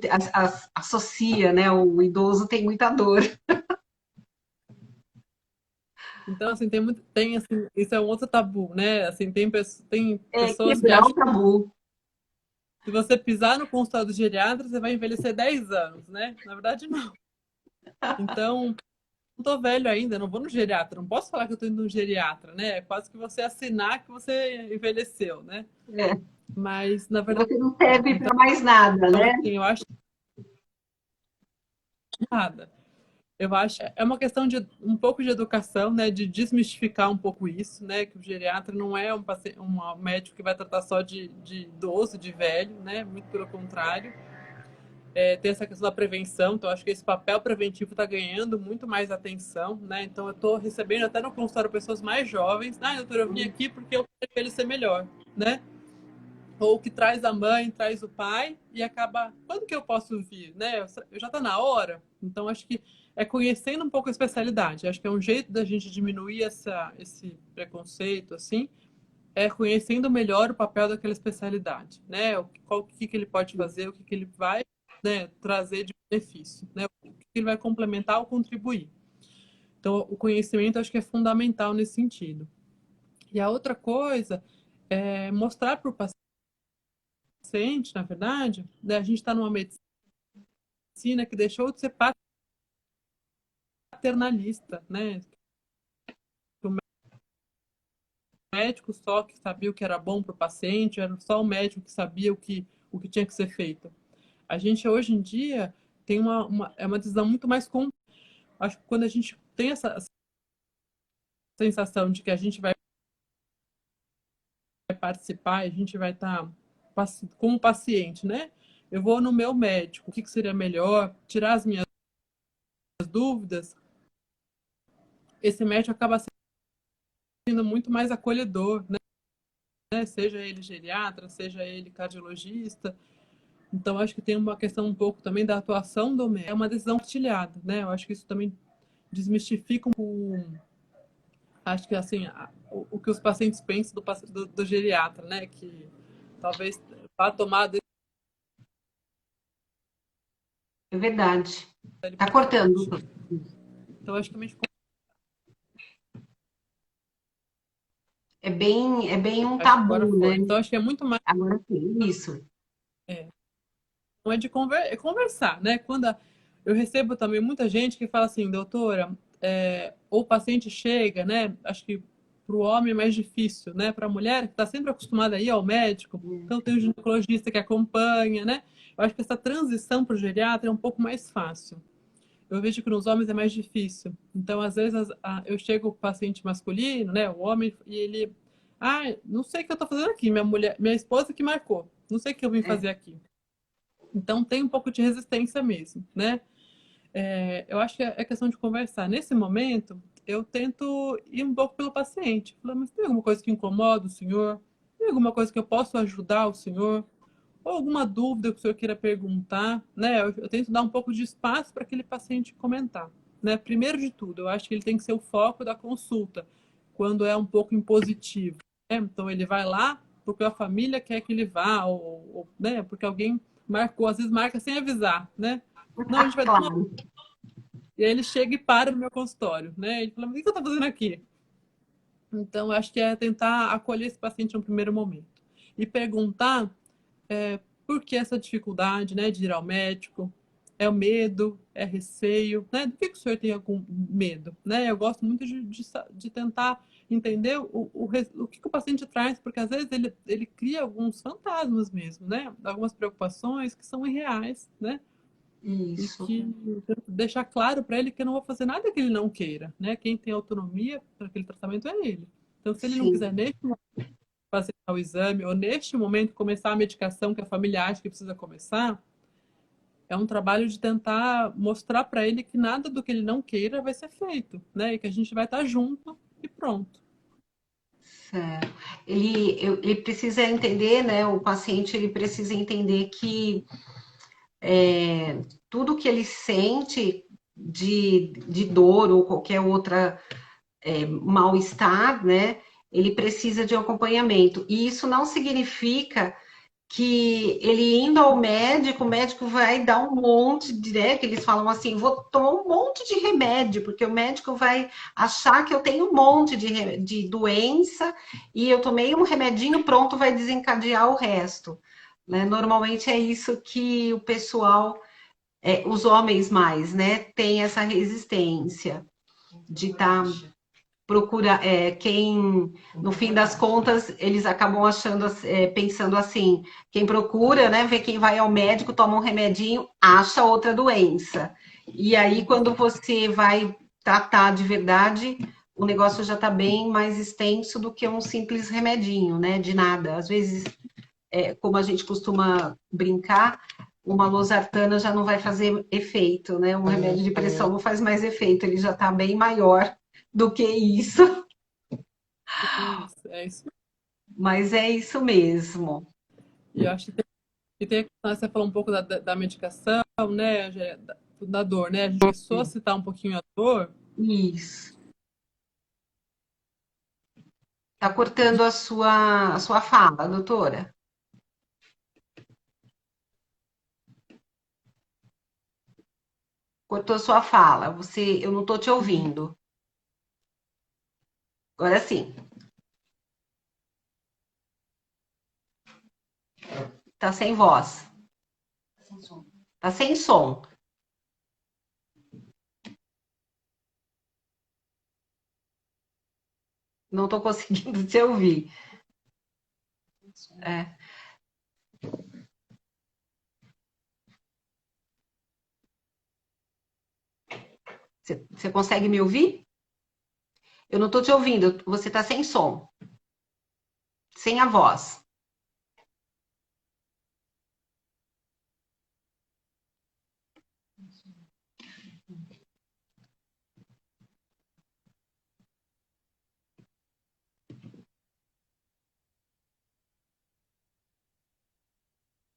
associa, né? O idoso tem muita dor. Então, assim, assim, isso é um outro tabu, né? Assim, tem pessoas que Quebrar acham o tabu. que se você pisar no consultório do geriatra, você vai envelhecer 10 anos, né? Na verdade, não. Então, não tô velho ainda, não vou no geriatra, não posso falar que eu tô indo no geriatra, né? É quase que você assinar que você envelheceu, né? É. Mas, na verdade, Você não não. serve para mais nada, Então, né? assim, eu acho nada. Eu acho é uma questão de um pouco de educação, né? De desmistificar um pouco isso, né? Que o geriatra não é um médico que vai tratar só de idoso, de velho, né? Muito pelo contrário. Tem essa questão da prevenção, então acho que esse papel preventivo está ganhando muito mais atenção, né? Então eu estou recebendo até no consultório pessoas mais jovens, doutora, eu vim aqui porque eu quero ele ser melhor, né? Ou que traz a mãe, traz o pai e acaba, quando que eu posso vir, né? Eu já está na hora, então acho que é conhecendo um pouco a especialidade, acho que é um jeito da gente diminuir esse preconceito, assim, é conhecendo melhor o papel daquela especialidade, né? O que ele pode fazer, o que ele vai, né, trazer de benefício, né? O que ele vai complementar ou contribuir. Então, o conhecimento acho que é fundamental nesse sentido. E a outra coisa é mostrar para o paciente, na verdade, né, a gente está numa medicina que deixou de ser paternalista, né? O médico só que sabia o que era bom para o paciente, era só o médico que sabia o que tinha que ser feito. A gente hoje em dia tem é uma decisão muito mais acho que quando a gente tem sensação de que a gente vai participar, a gente vai estar como paciente, né? Eu vou no meu médico, o que seria melhor, tirar as minhas dúvidas, esse médico acaba sendo muito mais acolhedor, né? Seja ele geriatra, seja ele cardiologista. Então, acho que tem uma questão um pouco também da atuação do médico. É uma decisão partilhada, né? Eu acho que isso também desmistifica acho que assim, o que os pacientes pensam do geriatra, né? Que talvez vá tomar É verdade. dele Tá para cortando. frente. Então, acho que a gente É bem um acho que agora tabu, né? foi. Então, acho que é muito mais Agora sim, isso. não é de conversar, né? Eu recebo também muita gente que fala assim, doutora, ou o paciente chega, né? Acho que para o homem é mais difícil, né? Para a mulher que está sempre acostumada a ir ao médico, então tem o ginecologista que acompanha, né? Eu acho que essa transição para o geriatra é um pouco mais fácil. Eu vejo que nos homens é mais difícil. Então, às vezes, eu chego com o paciente masculino, né? O homem, e ele, não sei o que eu estou fazendo aqui, minha esposa que marcou, não sei o que eu vim É, fazer aqui. Então tem um pouco de resistência mesmo, né? Eu acho que é questão de conversar. Nesse momento, eu tento ir um pouco pelo paciente. Falar, mas tem alguma coisa que incomoda o senhor? Tem alguma coisa que eu posso ajudar o senhor? Ou alguma dúvida que o senhor queira perguntar? Né? Eu tento dar um pouco de espaço para aquele paciente comentar. Né? Primeiro de tudo, eu acho que ele tem que ser o foco da consulta, quando é um pouco impositivo. Né? Então, ele vai lá porque a família quer que ele vá, ou né? Porque alguém marcou, às vezes marca sem avisar, né? Não, a gente vai dar uma... claro. E aí ele chega e para no meu consultório, né? Ele fala, mas o que você está fazendo aqui? Então, acho que é tentar acolher esse paciente no primeiro momento. E perguntar por que essa dificuldade, né, de ir ao médico? É o medo? É receio? Né? Do que o senhor tem algum medo? Né? Eu gosto muito de tentar entender o que o paciente traz, porque às vezes ele cria alguns fantasmas mesmo, né? Algumas preocupações que são irreais, né? E Isso. que deixar claro para ele que eu não vou fazer nada que ele não queira, né? Quem tem autonomia para aquele tratamento é ele. Então, se ele não Sim. quiser neste momento fazer o exame, ou neste momento começar a medicação que a família acha que precisa começar, é um trabalho de tentar mostrar para ele que nada do que ele não queira vai ser feito, né? E que a gente vai estar junto e pronto. Certo. Ele precisa entender, né? O paciente ele precisa entender que tudo que ele sente de dor ou qualquer outra mal-estar, né? Ele precisa de um acompanhamento. E isso não significa que ele indo ao médico, o médico vai dar um monte de, né, que eles falam assim, vou tomar um monte de remédio, porque o médico vai achar que eu tenho um monte de doença e eu tomei um remedinho, pronto, vai desencadear o resto. Né? Normalmente é isso que o pessoal, os homens mais, né, tem essa resistência de estar procura quem no fim das contas eles acabam achando pensando assim, quem procura, né, vê quem vai ao médico, toma um remedinho, acha outra doença. E aí quando você vai tratar de verdade, o negócio já está bem mais extenso do que um simples remedinho, né, de nada. Às vezes, como a gente costuma brincar, uma losartana já não vai fazer efeito, né? Um remédio de pressão não faz mais efeito, ele já está bem maior do que isso. É isso. Mas é isso mesmo. E eu acho que tem a questão, você falou um pouco da medicação, né? Da dor, né? A gente começou a citar um pouquinho a dor. Isso. Está cortando a sua fala, doutora. Cortou sua fala. Eu não estou te ouvindo. Agora sim. Está sem voz. Está sem som. Não estou conseguindo te ouvir. É. Você consegue me ouvir? Eu não estou te ouvindo, você está sem som, sem a voz.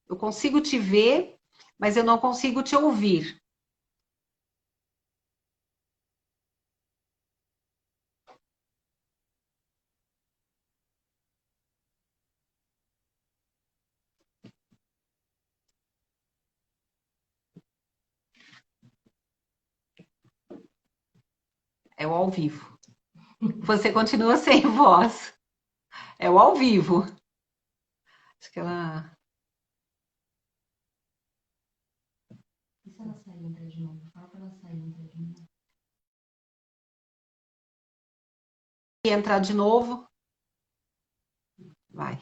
Eu consigo te ver, mas eu não consigo te ouvir. É o ao vivo. Você continua sem voz. É o ao vivo. Acho que ela. E se ela sair e entrar de novo? Fala pra ela sair e entrar de novo. E entrar de novo. Vai.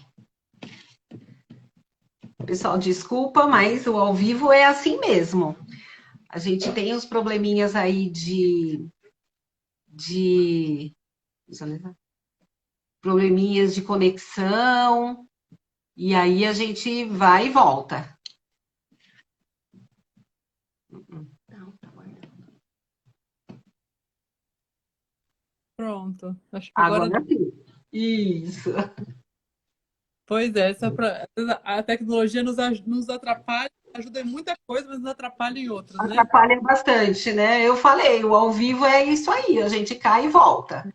Pessoal, desculpa, mas o ao vivo é assim mesmo. A gente tem os probleminhas aí de probleminhas de conexão, e aí a gente vai e volta. Não, tá guardando. Pronto. Acho que agora. Agora sim. Isso. Pois é, a tecnologia nos atrapalha, ajuda em muita coisa, mas nos atrapalha em outras, né? Atrapalha bastante, né? Eu falei, o ao vivo é isso aí, a gente cai e volta.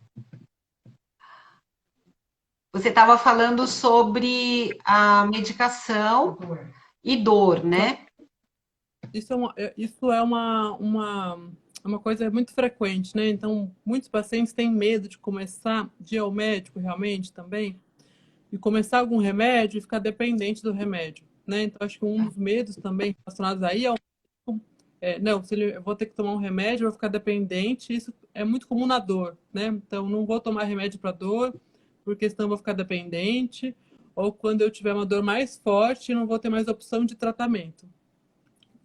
Você estava falando sobre a medicação e dor, né? Isso é uma coisa muito frequente, né? Então, muitos pacientes têm medo de começar de ir ao médico realmente também, e começar algum remédio e ficar dependente do remédio, né? Então, acho que um dos medos também relacionados aí não, se eu vou ter que tomar um remédio, eu vou ficar dependente, isso é muito comum na dor, né? Então, não vou tomar remédio para dor, porque senão eu vou ficar dependente, ou quando eu tiver uma dor mais forte, não vou ter mais opção de tratamento.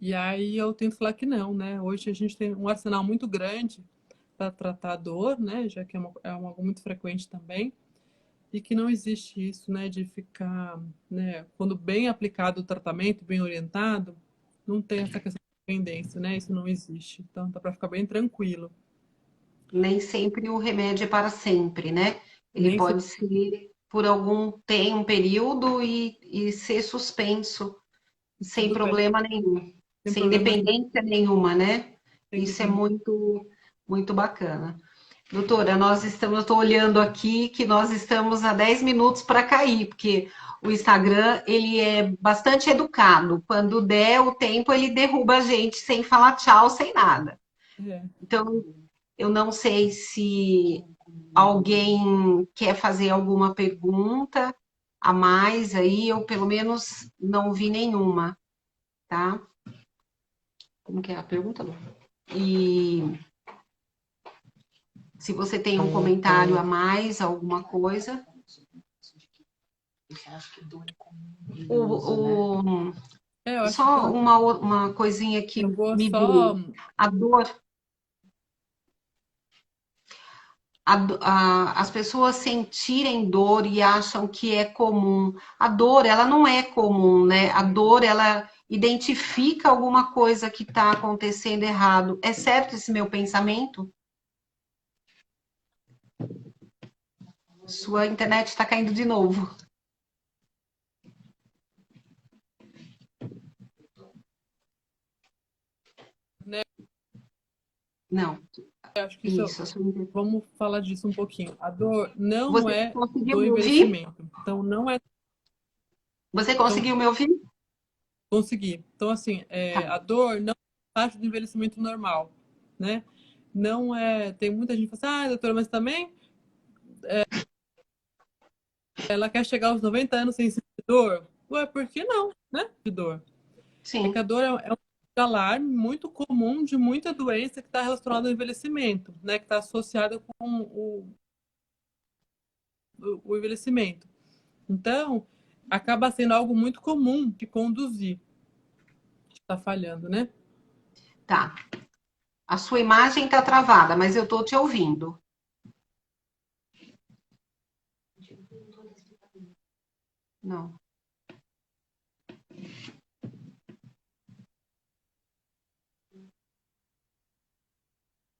E aí eu tento falar que não, né? Hoje a gente tem um arsenal muito grande para tratar a dor, né? Já que algo muito frequente também. E que não existe isso, né? De ficar, né? Quando bem aplicado o tratamento, bem orientado, não tem essa questão de dependência, né? Isso não existe. Então dá para ficar bem tranquilo. Nem sempre o remédio é para sempre, né? Ele Nem se pode ser por algum tem um período e ser suspenso sem tudo bem, problema nenhum, sem sem problema dependência nenhuma, né? sem Isso é dependência. muito bacana. Doutora, eu estou olhando aqui que nós estamos a 10 minutos para cair, porque o Instagram, ele é bastante educado. Quando der o tempo, ele derruba a gente sem falar tchau, sem nada. É. Então, eu não sei se alguém quer fazer alguma pergunta a mais aí, eu pelo menos não vi nenhuma, tá? Como que é a pergunta, Lu? E se você tem um comentário a mais, alguma coisa. Você acha que dor é comum? Eu acho que Só uma coisinha que eu vou me só. veio. A dor, as pessoas sentirem dor e acham que é comum. A dor, ela não é comum, né? A dor, ela identifica alguma coisa que está acontecendo errado. É certo esse meu pensamento? Sua internet está caindo de novo. Né, Não, eu acho que isso. isso. Vamos falar disso um pouquinho. A dor não Você é conseguiu do me ouvir? envelhecimento. Então, não é Você tão conseguiu me ouvir? conseguir. Então, assim, Tá. a dor não é parte do envelhecimento normal, né? Não é. Tem muita gente que fala assim, doutora, mas também ela quer chegar aos 90 anos sem sentir dor. Ué, por que não, né? De dor. É que a Sim. dor é um alarme muito comum de muita doença que está relacionada ao envelhecimento, né? Que está associada com o envelhecimento. Então, acaba sendo algo muito comum de conduzir. Está falhando, né? Tá. A sua imagem está travada, mas eu estou te ouvindo. Não.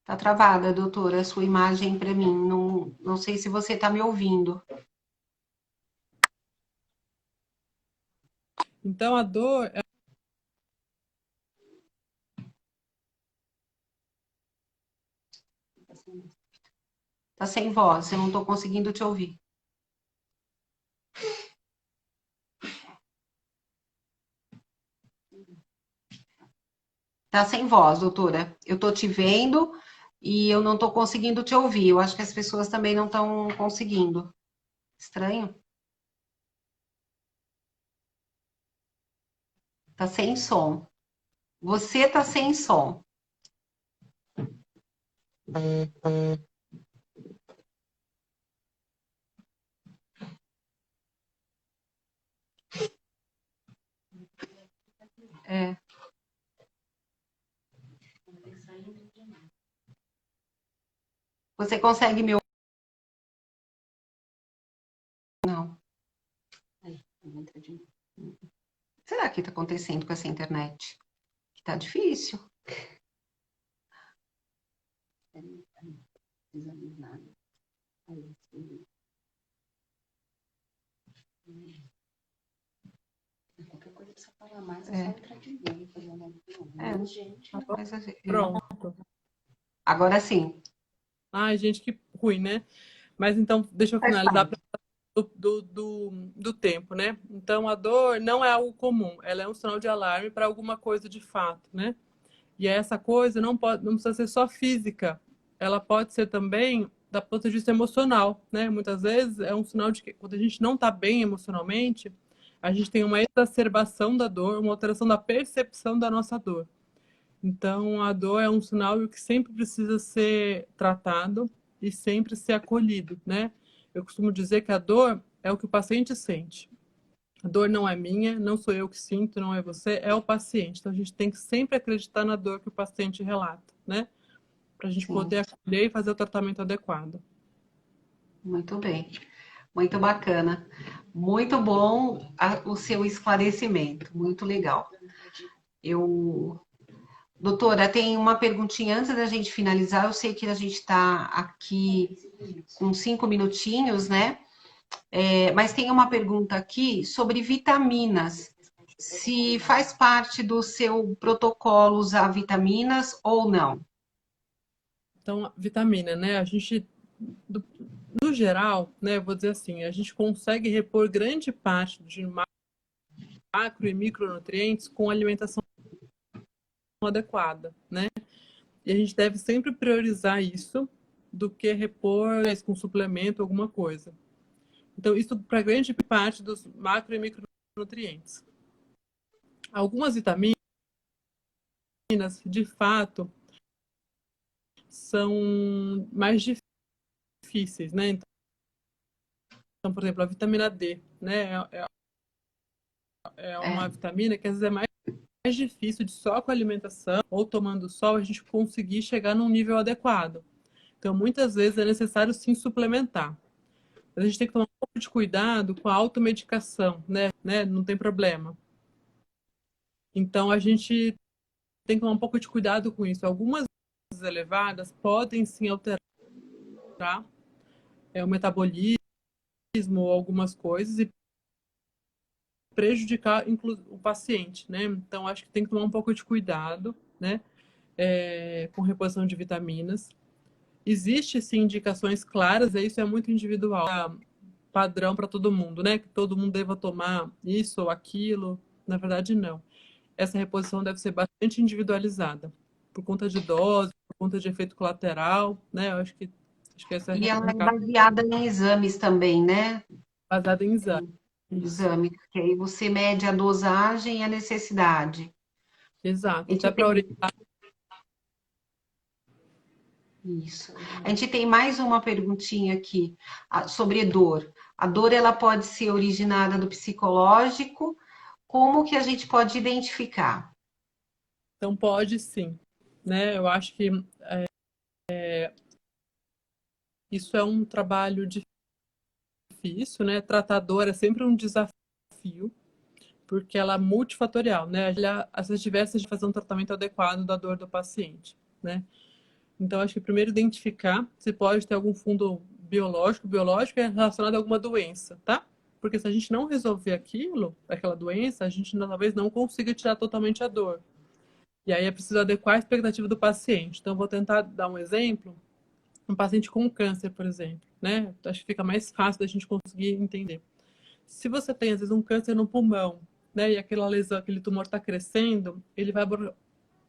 Tá travada, doutora, a sua imagem para mim. Não sei se você está me ouvindo. Então, a dor... Tá sem voz, eu não estou conseguindo te ouvir. Tá sem voz, doutora. Eu tô te vendo e eu não tô conseguindo te ouvir. Eu acho que as pessoas também não estão conseguindo. Estranho. Tá sem som. Você tá sem som. É. Você consegue me ouvir? Não. Será que tá acontecendo com essa internet? Que tá difícil. Qualquer coisa precisa falar mais, é só entrar de novo, fazer uma gente. Mas, Pronto. agora sim. Ai, gente, que ruim, né? Mas então, deixa eu Faz finalizar parte. do tempo, né? Então, a dor não é algo comum, ela é um sinal de alarme para alguma coisa de fato, né? E essa coisa não precisa ser só física, ela pode ser também da ponto de vista emocional, né? Muitas vezes é um sinal de que quando a gente não está bem emocionalmente, a gente tem uma exacerbação da dor, uma alteração da percepção da nossa dor. Então, a dor é um sinal que sempre precisa ser tratado e sempre ser acolhido, né? Eu costumo dizer que a dor é o que o paciente sente. A dor não é minha, não sou eu que sinto, não é você, é o paciente. Então, a gente tem que sempre acreditar na dor que o paciente relata, né? Para a gente Sim, poder acolher e fazer o tratamento adequado. muito bem. Muito bacana. Muito bom o seu esclarecimento. Muito legal. Doutora, tem uma perguntinha antes da gente finalizar. Eu sei que a gente está aqui com 5 minutinhos, né? Mas tem uma pergunta aqui sobre vitaminas. Se faz parte do seu protocolo usar vitaminas ou não? Então, vitamina, né? A gente, no geral, né? Eu vou dizer assim, a gente consegue repor grande parte de macro e micronutrientes com alimentação adequada, né? E a gente deve sempre priorizar isso do que repor com suplemento, alguma coisa. Então, isso para grande parte dos macro e micronutrientes. Algumas vitaminas, de fato, são mais difíceis, né? Então, por exemplo, a vitamina D, né? É uma vitamina que às vezes é mais difícil de só com alimentação ou tomando sol a gente conseguir chegar num nível adequado. Então, muitas vezes é necessário sim suplementar. Mas a gente tem que tomar um pouco de cuidado com a automedicação, né? Não tem problema. Então, a gente tem que tomar um pouco de cuidado com isso. Algumas doses elevadas podem sim alterar o metabolismo ou algumas coisas e prejudicar o paciente, né? Então, acho que tem que tomar um pouco de cuidado, né? Com reposição de vitaminas. Existe, sim, indicações claras, e isso é muito individual, padrão para todo mundo, né? Que todo mundo deva tomar isso ou aquilo. Na verdade, não. Essa reposição deve ser bastante individualizada, por conta de dose, por conta de efeito colateral, né? Eu acho que esse é E o ela é recado baseada em exames também, né? baseado em exame. Isso. Exame, que aí você mede a dosagem e a necessidade. A Exato. gente Até para tem orientar. isso. A gente tem mais uma perguntinha aqui sobre dor. A dor ela pode ser originada do psicológico. Como que a gente pode identificar? Então, pode sim. Né? Eu acho que isso é um trabalho difícil, né? Tratar dor é sempre um desafio. desafio, porque ela é multifatorial, né? As diversas de fazer um tratamento adequado da dor do paciente, né? Então, acho que primeiro identificar se pode ter algum fundo biológico. Biológico é relacionado a alguma doença, tá? Porque se a gente não resolver aquela doença, a gente talvez não consiga tirar totalmente a dor. E aí é preciso adequar a expectativa do paciente. Então, vou tentar dar um exemplo. Um paciente com câncer, por exemplo, né? Acho que fica mais fácil da gente conseguir entender. Se você tem, às vezes, um câncer no pulmão, né? E aquela lesão, aquele tumor está crescendo, ele vai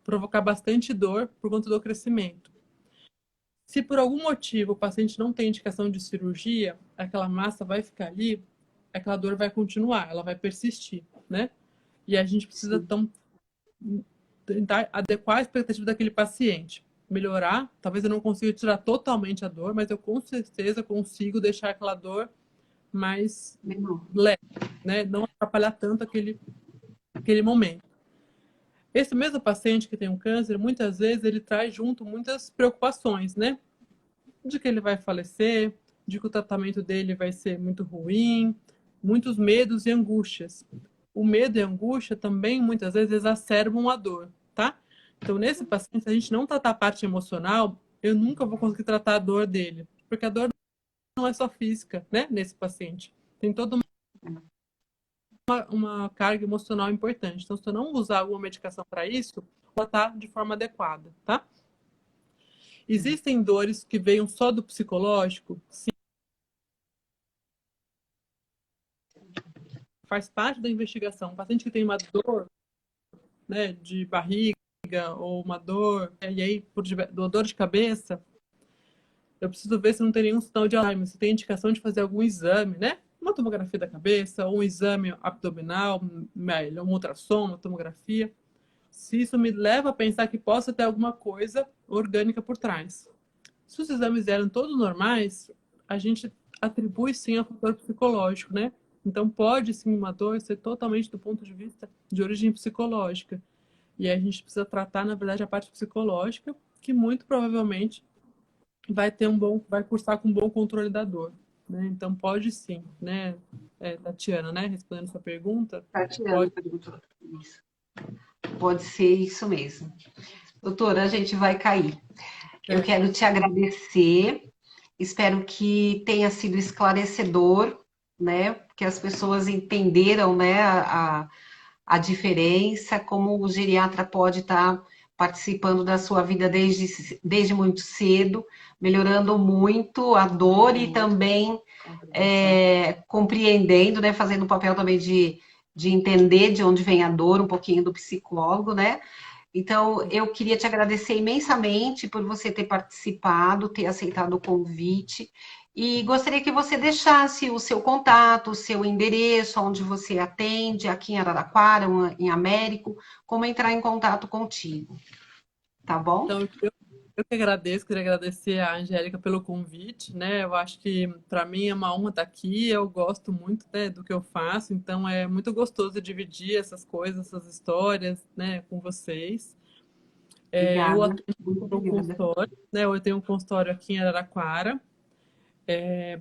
provocar bastante dor por conta do crescimento. Se por algum motivo o paciente não tem indicação de cirurgia, aquela massa vai ficar ali, aquela dor vai continuar, ela vai persistir, né? E a gente precisa, então, tentar adequar a expectativa daquele paciente. Melhorar, talvez eu não consiga tirar totalmente a dor, mas eu com certeza consigo deixar aquela dor mais leve, né? Não atrapalhar tanto aquele momento. Esse mesmo paciente que tem um câncer, muitas vezes ele traz junto muitas preocupações, né? De que ele vai falecer, de que o tratamento dele vai ser muito ruim, muitos medos e angústias. O medo e a angústia também, muitas vezes, exacerbam a dor, tá? Então, nesse paciente, se a gente não tratar a parte emocional, eu nunca vou conseguir tratar a dor dele, porque a dor não é só física, né? Nesse paciente. Tem toda uma carga emocional importante. Então, se eu não usar alguma medicação para isso, vou tratar de forma adequada, tá? Existem dores que venham só do psicológico? Sim. Faz parte da investigação. Um paciente que tem uma dor, né, de barriga ou uma dor, e aí por dor de cabeça, eu preciso ver se não tem nenhum sinal de Alzheimer, se tem indicação de fazer algum exame, né? Uma tomografia da cabeça, ou um exame abdominal, um ultrassom, uma tomografia. Se isso me leva a pensar que possa ter alguma coisa orgânica por trás. Se os exames eram todos normais, a gente atribui sim ao fator psicológico, né? Então pode sim uma dor ser totalmente do ponto de vista de origem psicológica. E aí a gente precisa tratar, na verdade, a parte psicológica, que muito provavelmente vai cursar com um bom controle da dor, né? Então pode sim, né, Tatiana, né? Respondendo sua pergunta. Tatiana perguntou isso. Pode ser isso mesmo. Doutora, a gente vai cair. Eu quero te agradecer. Espero que tenha sido esclarecedor, né? Que as pessoas entenderam, né, a diferença, como o geriatra pode estar participando da sua vida desde muito cedo, melhorando muito a dor e também compreendendo, né, fazendo o papel também de entender de onde vem a dor, um pouquinho do psicólogo, né? Então, eu queria te agradecer imensamente por você ter participado, ter aceitado o convite, e gostaria que você deixasse o seu contato, o seu endereço, onde você atende, aqui em Araraquara, em Américo, como entrar em contato contigo, tá bom? Então, eu que agradeço, queria agradecer a Angélica pelo convite, né? Eu acho que para mim é uma honra estar aqui, eu gosto muito, né, do que eu faço, então é muito gostoso dividir essas coisas, essas histórias, né, com vocês. Eu Obrigada. atuo Muito no obrigada. consultório, né? Eu tenho um consultório aqui em Araraquara.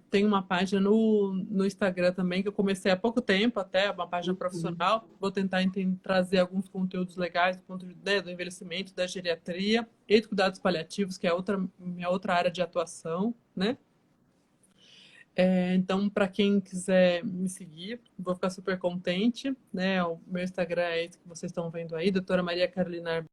Tem uma página no Instagram também que eu comecei há pouco tempo, até uma página profissional. Vou tentar trazer alguns conteúdos legais do ponto de vista, né, do envelhecimento, da geriatria e de cuidados paliativos, que é minha outra área de atuação, né? Então, para quem quiser me seguir, vou ficar super contente, né? O meu Instagram é esse que vocês estão vendo aí, doutora Maria Carolina